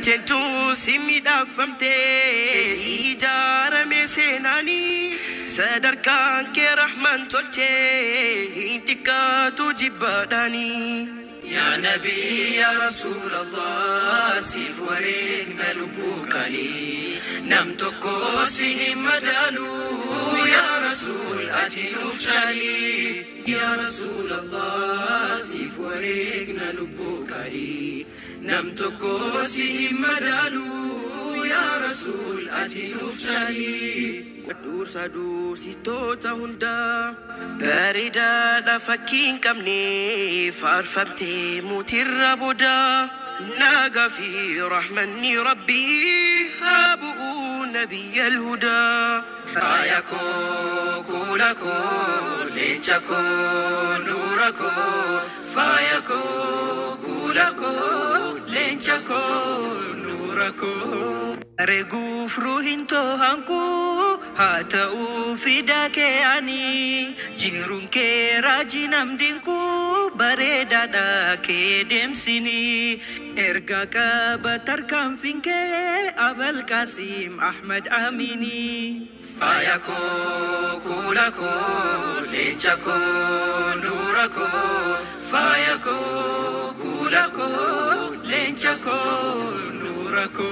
Tentu simidak famte sijara me senani sadarkan ke rahman tolche intika tujibadani يا نبي يا رسول الله سيف وريك ملبوك لي نمت كوسهم مدالو يا رسول أتي نفتالي يا رسول الله سيف وريك ملبوك لي نمت كوسهم مدالو يا رسول أتي نفتالي Dur sitota hunda Barida da fakin kamni Farfamte mutirra boda Naga fi rahmani rabbi Habu nabiy al-huda Ayako kulako Lenchako nurako Fayako kulako Lenchako nurako Reguf ruhinto hanku Hatau fidake ani Jirun ke rajinam dinku Baredada ke demsini Erga ka batarkam finke Abal Qasim Ahmad Amini Fayako kulako Lenchako nurako Fayako kulako Lenchako nurako